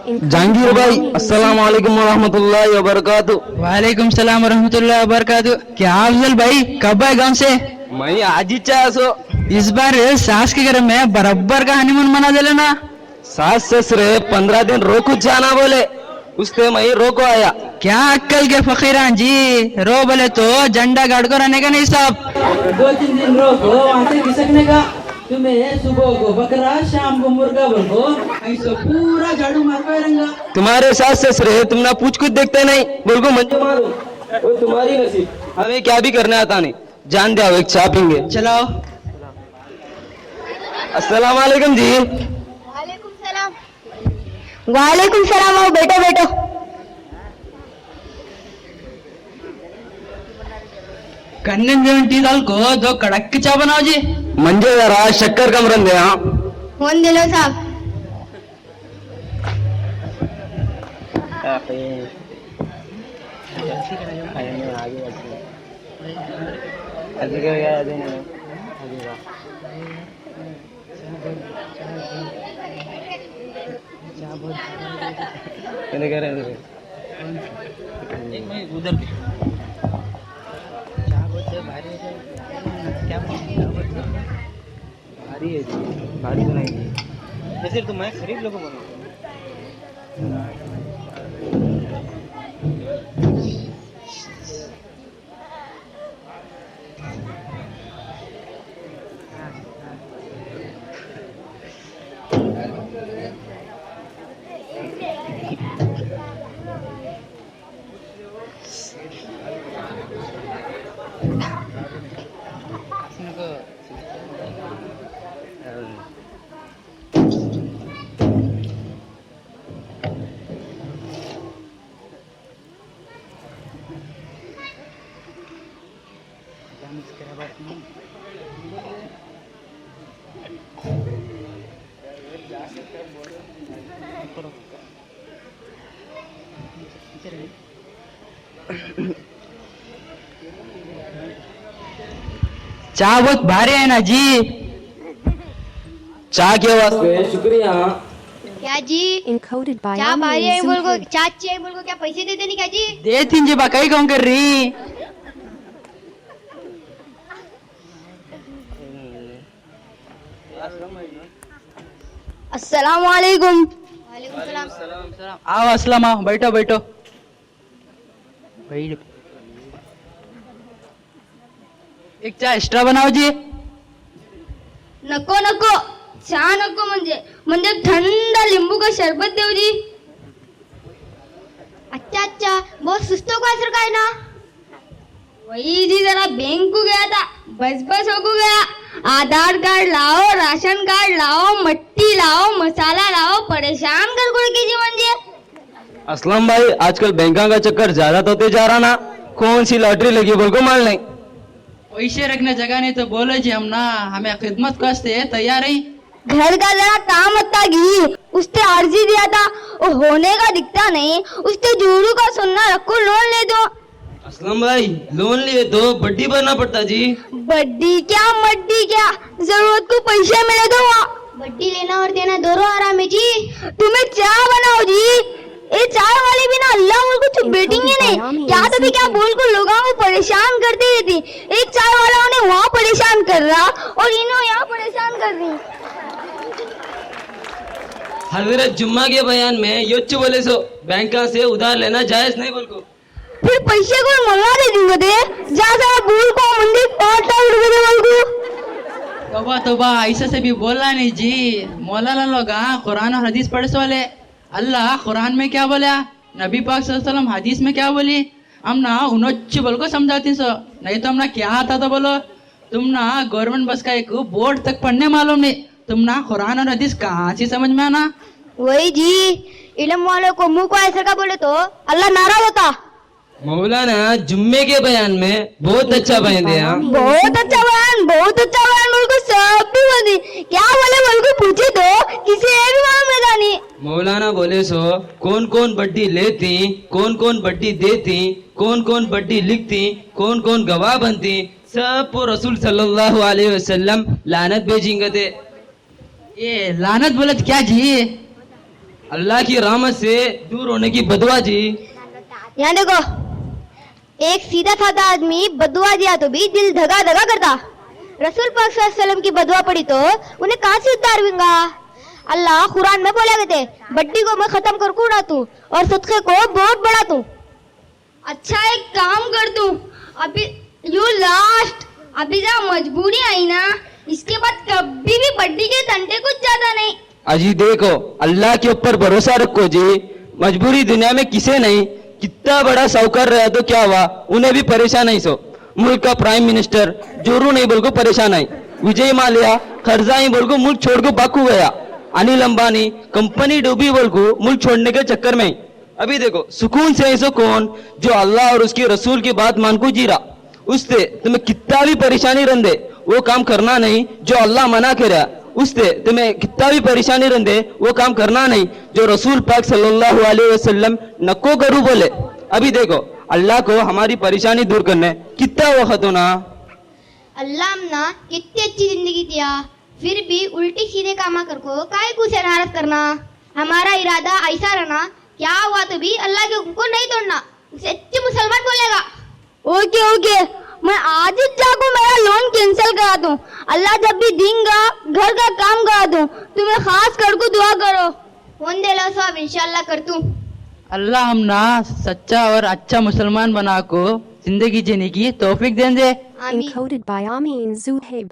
जहांगीर भाई अस्सलाम वालेकुम रहमतुल्लाहि व बरकातुहू। वालेकुम सलाम रहमतुल्लाह वबरकातु। क्या अफजल भाई, कब आए गांव से? मैं आज ही चाह सो इस बार सास के घर में बराबर का हनीमून मना दे लेना। सास ससुरे 15 दिन रोको जाना बोले, उससे मैं रोको आया। क्या अक्कल के फकीरान जी, रो बोले तो झंडा गाड़ कर रहने का नहीं साहब। 2-3 दिन रोको, वहां से खिसकने का। तुम्हें सुबह को बकरा, शाम को मुर्गा बोलो, ऐसा पूरा झाड़ू मारवा रहेगा। तुम्हारे सास ससुरे तुम ना पूछ कुछ देखते नहीं, बोल को मंजू मारो, वो तुम्हारी नसीब। हमें क्या भी करने आता नहीं, जान दे एक चाय पीएंगे। चलो। अस्सलाम वालेकुम जी। वालेकुम सलाम। वालेकुम सलाम। आओ बैठो बैठो। कन्नन 70 साल को 2 कड़क की चाय बनाओ जी। मंजे जरा शक्कर कम रन दे। हाँ फोन दे लो साहब। उधर भारी है जी, भारी बनाएंगे। वैसे तो मैं खरीद लोगों को चाय बहुत भारी है ना जी। चाय के वास्ते शुक्रिया। क्या जी? Encoded by क्या Omni भाई है and बोल को, Zoom. चाची है बोल को क्या पैसे देते नहीं क्या जी? दे तीन जी बाकाई कौन कर रही। अस्सलाम वालेकुम। वालेकुम सलाम। आओ अस्सलाम, आओ बैठो बैठो। एक चाय एक्स्ट्रा बनाओ जी। नको नको, चहा नको, म्हणजे थंड लिंबू का शरबत देव जी। अच्छा, बहुत सुस्तों का असर का है ना। वही जी, जरा बैंक को गया था, बस हो गया। आधार कार्ड लाओ, राशन कार्ड लाओ, मट्टी लाओ, मसाला लाओ, परेशान कर के जीवन जी। असलम भाई, आजकल बैंकों का चक्कर ज्यादा तो होते जा रहा ना। कौन सी लॉटरी लगी बोल को माल नहीं। पैसे रखने जगह नहीं तो बोलो जी, हम ना हमें खिदमत करते तैयार है। घर का जरा काम आता घी, उसने अर्जी दिया था, वो होने का दिखता नहीं। उसने जूरू का सुनना रखो, लोन ले दो। असलम भाई, लोन लिए तो वड्डी भरना पड़ता जी। बड्डी क्या मड्डी क्या, जरूरत को पैसे मिले तो बड्डी लेना और देना दोनों आराम है जी। तुम्हें चाय बनाओ जी। ये चाय वाले भी ना अल्लाह को कुछ बैठेंगे नहीं। क्या तो भी क्या बोल को लोगों को परेशान करती रहती। एक चाय वाला उन्हें वहाँ परेशान कर रहा और इन्हों यहाँ परेशान कर रही। हजरत जुम्मा के बयान में योच्च बोले सो बैंकों से उधार लेना जायज नहीं बोल को। फिर पैसे को मंगा दे दूंगा दे। जा बोल को मंदिर 5 लाख रुपए दे बोल को। तोबा ऐसा से भी बोला नहीं जी। मौलाना लोग कुरान और हदीस पढ़े वाले। अल्लाह कुरान में क्या बोला, नबी पाक सल्लल्लाहु अलैहि वसल्लम हदीस में क्या बोली, हम ना उन्होंने बोल को समझाती सो। नहीं तो हम ना क्या आता तो बोलो। तुम ना गवर्नमेंट बस का एक बोर्ड तक पढ़ने मालूम नहीं, तुम ना कुरान और हदीस कहाँ से समझ में आना। वही जी, इल्म वालों को मुंह को ऐसा का बोले तो अल्लाह नाराज होता। मौलाना जुम्मे के बयान में बहुत अच्छा बयान दिया। बहुत अच्छा बयान बोल को सब भी बनी। क्या बोले बोल को पूछे तो किसी एक भी मालूम नहीं जानी। मौलाना बोले सो कौन कौन बड्डी लेती, कौन कौन बड्डी देती, कौन कौन बड्डी लिखती, कौन कौन गवाह बनती, सब को रसूल सल्लल्लाहु अलैहि वसल्लम लानत भेजेंगे थे। ये लानत बोले तो क्या जी। अल्लाह की रहमत से दूर होने की बदुआ जी। यहाँ देखो, एक सीधा साधा आदमी बदुआ दिया तो भी दिल धगा धगा करता, रसूल पाक सल्लल्लाहु अलैहि वसल्लम की बदुआ पड़ी तो उन्हें कहाँ से उतार दूंगा। अल्लाह कुरान में बोला करते, बड्डी को मैं खत्म कर कूड़ा तू और सदके को बहुत बड़ा तू। अच्छा एक काम कर तू, अभी यू लास्ट, अभी जहाँ मजबूरी आई ना, इसके बाद कभी भी बड्डी के तंटे कुछ ज्यादा नहीं। अजी देखो, अल्लाह के ऊपर भरोसा रखो जी, मजबूरी दुनिया में किसे नहीं। कितना बड़ा साहूकार रहा तो क्या हुआ, उन्हें भी परेशान नहीं सो। मुल्क का प्राइम मिनिस्टर जोरू नहीं बोल को परेशान आई, विजय माल्या कर्जा ही बोल को मुल्क छोड़ को बाकू गया, अनिल अंबानी कंपनी डूबी बोल को मुल्क छोड़ने के चक्कर में। अभी देखो सुकून से ऐसो कौन जो अल्लाह और उसके रसूल की बात मान को जी रहा, उससे तुम्हें कितना भी परेशानी रंदे वो काम करना नहीं जो अल्लाह मना करे, उससे तुम्हें कितना भी परेशानी रंदे वो काम करना नहीं जो रसूल पाक सल्लल्लाहु अलैहि वसल्लम नको करू बोले। अभी देखो अल्लाह को हमारी परेशानी दूर करने कितना वक्त होना। अल्लाह ना कितनी अच्छी जिंदगी दिया, फिर भी उल्टी सीधे कामा कर को काय को शरारत करना। हमारा इरादा ऐसा रहना, क्या हुआ तो भी अल्लाह के हुक्म को नहीं तोड़ना, उसे अच्छे मुसलमान बोलेगा। ओके ओके, मैं आज ही जाकर मेरा लोन कैंसिल करा दूं, अल्लाह जब भी देंगा घर का काम करा दूं, तुम्हें खास कर को दुआ करो। फोन दे लो सब इंशाल्लाह कर दूं। अल्लाह हम ना सच्चा और अच्छा मुसलमान बना को जिंदगी जीने की तौफीक दें दे। आमीन। Encoded by Amin Zuhaib.